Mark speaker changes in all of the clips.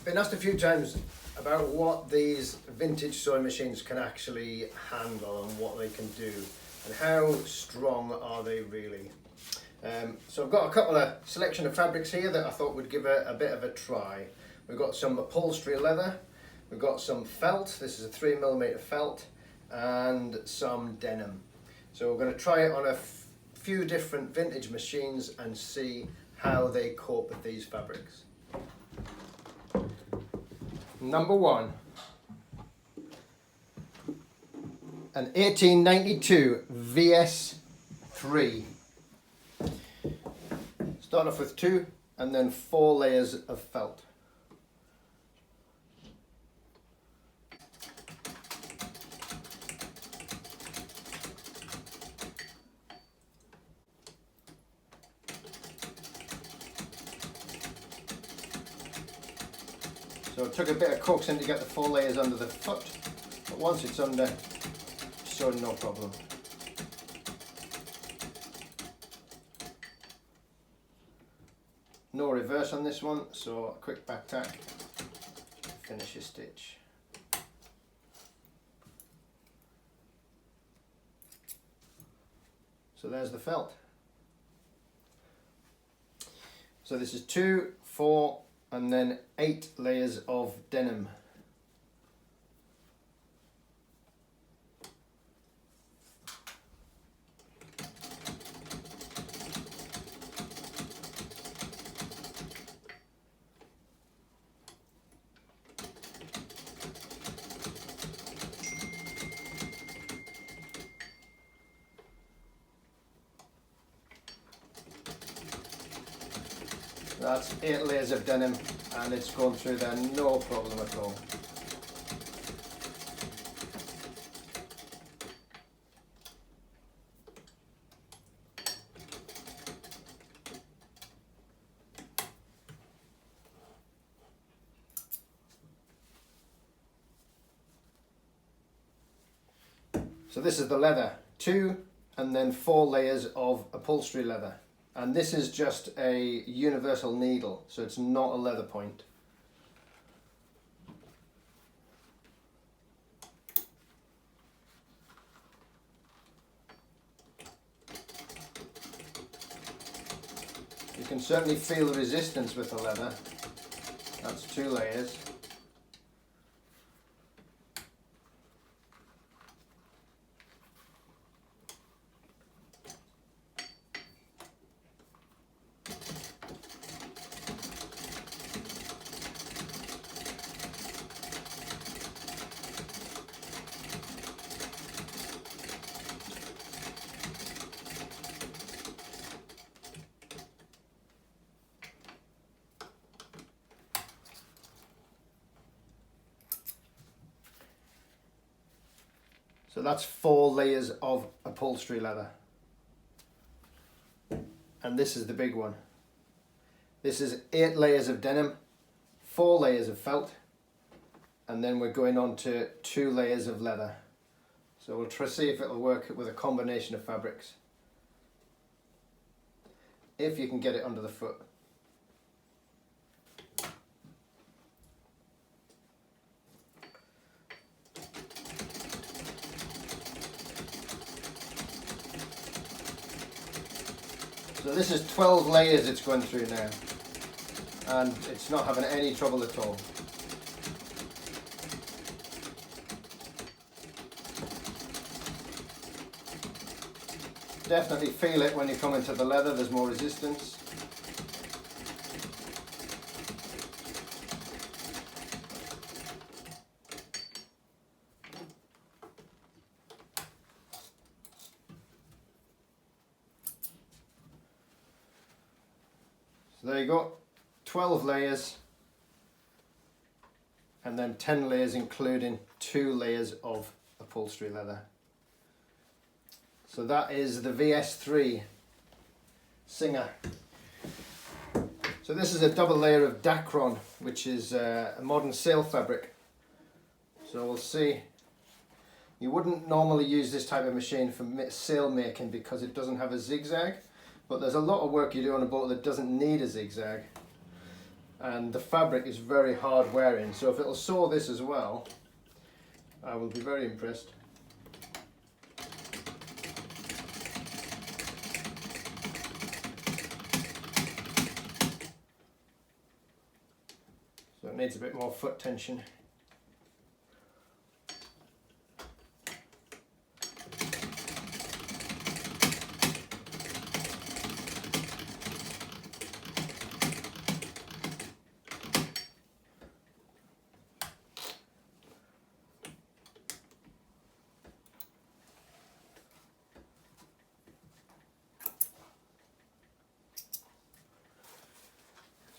Speaker 1: Been asked a few times about what these vintage sewing machines can actually handle and what they can do and how strong are they really. So I've got a couple of selection of fabrics here that I thought would give a bit of a try. We've got some upholstery leather, we've got some felt, this is a 3mm felt, and some denim. So we're going to try it on a few different vintage machines and see how they cope with these fabrics. Number one, an 1892 VS3. Start off with 2 and then 4 layers of felt. So it took a bit of coaxing to get the 4 layers under the foot, but once it's under, so no problem. No reverse on this one, so a quick back tack, finish your stitch. So there's the felt. So this is 2, 4, and then 8 layers of denim. That's 8 layers of denim and it's gone through there no problem at all. So this is the leather, 2 and then 4 layers of upholstery leather. And this is just a universal needle, so it's not a leather point. You can certainly feel the resistance with the leather. That's 2 layers. So that's 4 layers of upholstery leather. And this is the big one. This is 8 layers of denim, 4 layers of felt, and then we're going on to 2 layers of leather. So we'll try to see if it'll work with a combination of fabrics. If you can get it under the foot. So this is 12 layers it's going through now, and it's not having any trouble at all. Definitely feel it when you come into the leather, there's more resistance. So there you go, 12 layers and then 10 layers including 2 layers of upholstery leather. So that is the VS3 Singer. So this is a double layer of Dacron, which is a modern sail fabric. So we'll see. You wouldn't normally use this type of machine for sail making because it doesn't have a zigzag. But there's a lot of work you do on a boat that doesn't need a zigzag. and the fabric is very hard wearing, so if it'll sew this as well, I will be very impressed. So it needs a bit more foot tension.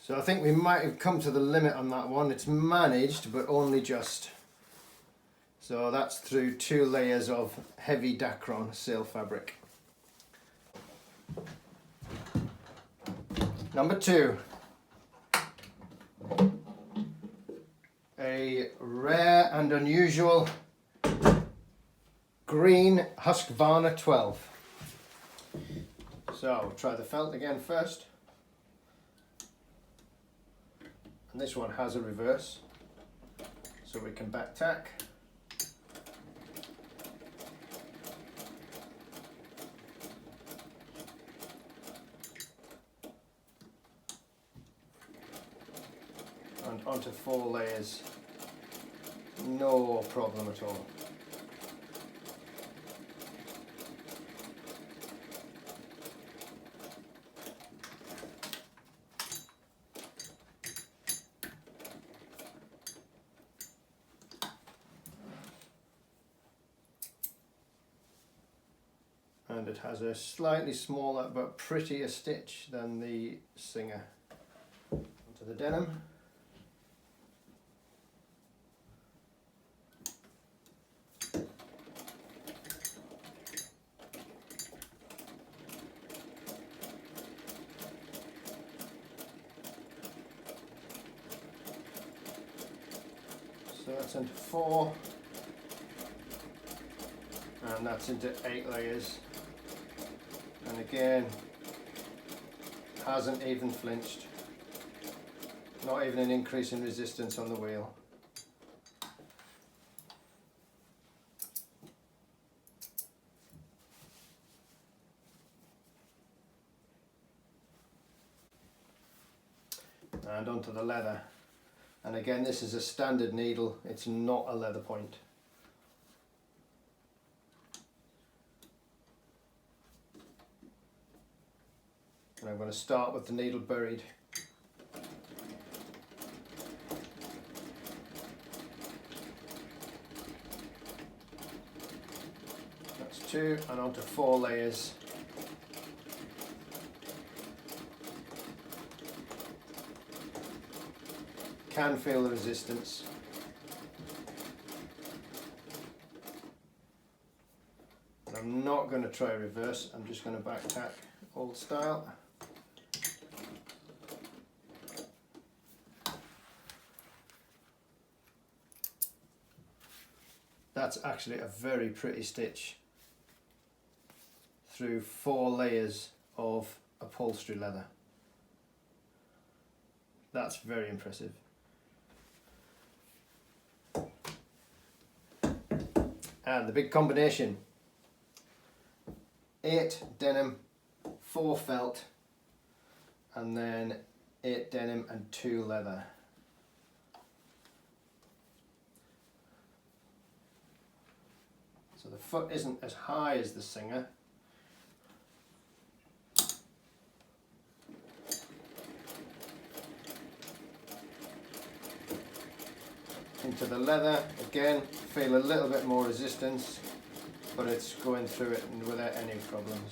Speaker 1: So I think we might have come to the limit on that one. It's managed, but only just. So that's through 2 layers of heavy Dacron sail fabric. Number 2. A rare and unusual green Husqvarna 12. So try the felt again first. And this one has a reverse, so we can back tack. And onto 4 layers, no problem at all. And it has a slightly smaller but prettier stitch than the Singer. Onto the denim. So that's into 4, and that's into 8 layers. And again, hasn't even flinched, not even an increase in resistance on the wheel. And onto the leather. And again, this is a standard needle, it's not a leather point. And I'm going to start with the needle buried. That's 2, and onto 4 layers. Can feel the resistance. And I'm not going to try reverse, I'm just going to back tack old style. That's actually a very pretty stitch through 4 layers of upholstery leather. That's very impressive. And the big combination: 8 denim, 4 felt, and then 8 denim and 2 leather. So the foot isn't as high as the Singer. Into the leather, again, feel a little bit more resistance, but it's going through it without any problems.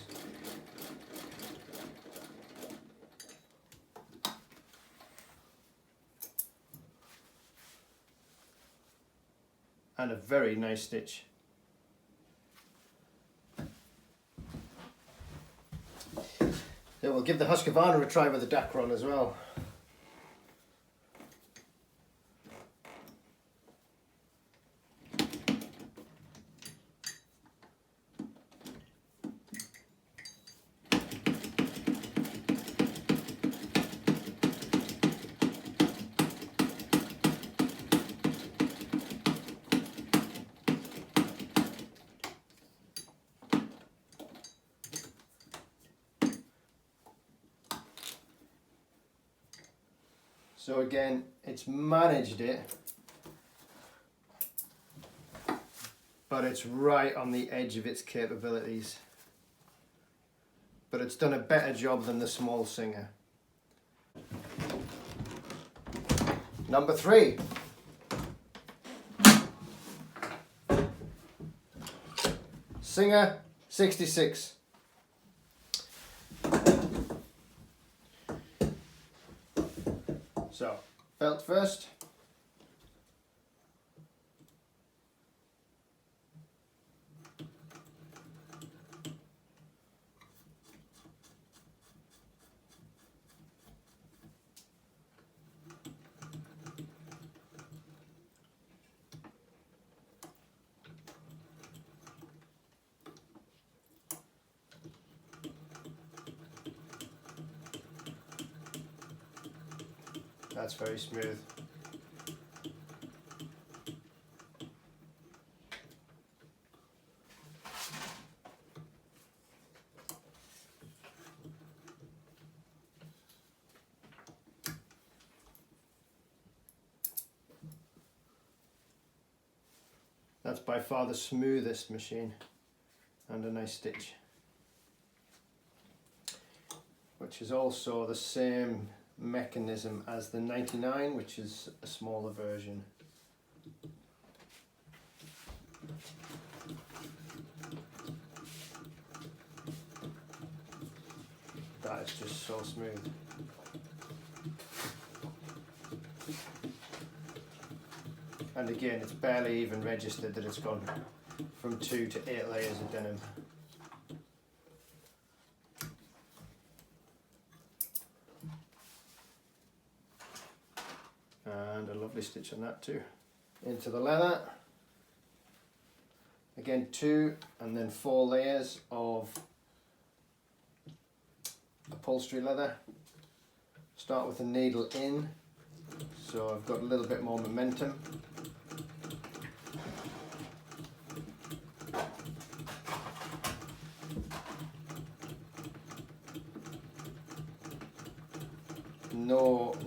Speaker 1: And a very nice stitch. So we'll give the Husqvarna a try with the Dacron as well. So again, it's managed it, but it's right on the edge of its capabilities. But it's done a better job than the small Singer. Number 3. Singer 66. So, felt first. That's very smooth. That's by far the smoothest machine, and a nice stitch, which is also the same mechanism as the 99, which is a smaller version. That is just so smooth. And again, it's barely even registered that it's gone from 2 to 8 layers of denim. And a lovely stitch on that too. Into the leather. Again, 2 and then 4 layers of upholstery leather. Start with the needle in, so I've got a little bit more momentum.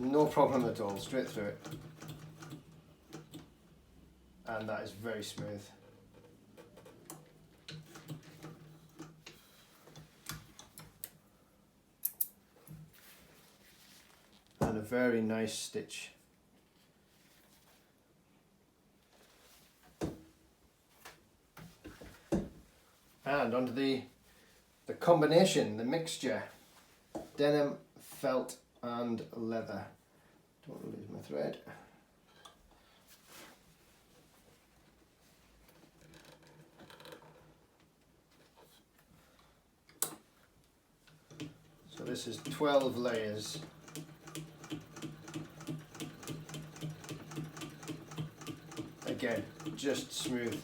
Speaker 1: No problem at all, straight through it. And that is very smooth. And a very nice stitch. And onto the combination, the mixture, denim, felt and leather. Don't want to lose my thread. So this is 12 layers. Again, just smooth.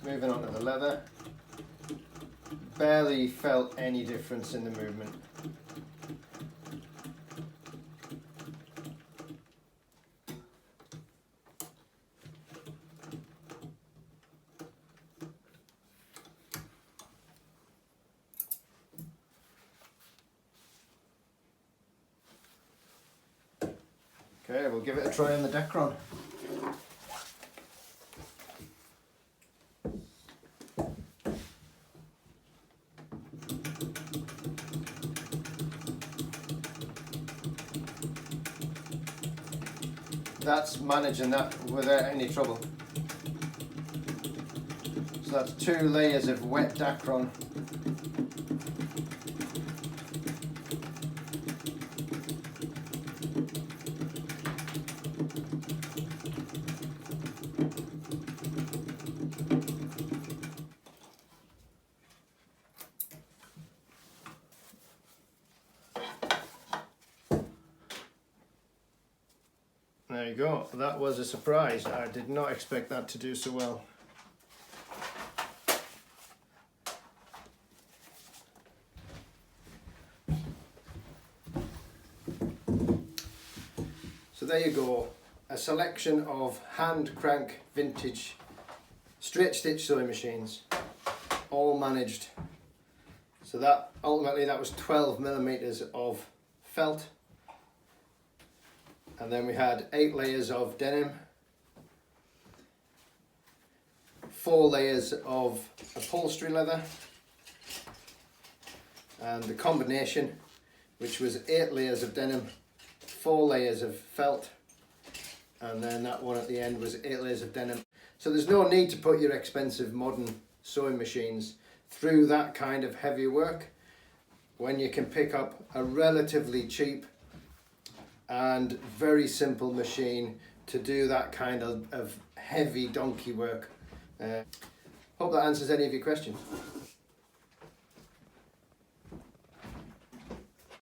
Speaker 1: Moving on to the leather. Barely felt any difference in the movement. Okay, we'll give it a try on the Dacron. That's managing that without any trouble. So that's 2 layers of wet Dacron. There you go, that was a surprise. I did not expect that to do so well. So there you go, a selection of hand crank vintage straight stitch sewing machines, all managed So that ultimately that was 12 millimeters of felt, and then we had 8 layers of denim, 4 layers of upholstery leather, and the combination, which was 8 layers of denim, 4 layers of felt, and then that one at the end was 8 layers of denim. So there's no need to put your expensive modern sewing machines through that kind of heavy work when you can pick up a relatively cheap and very simple machine to do that kind of heavy donkey work. Hope that answers any of your questions.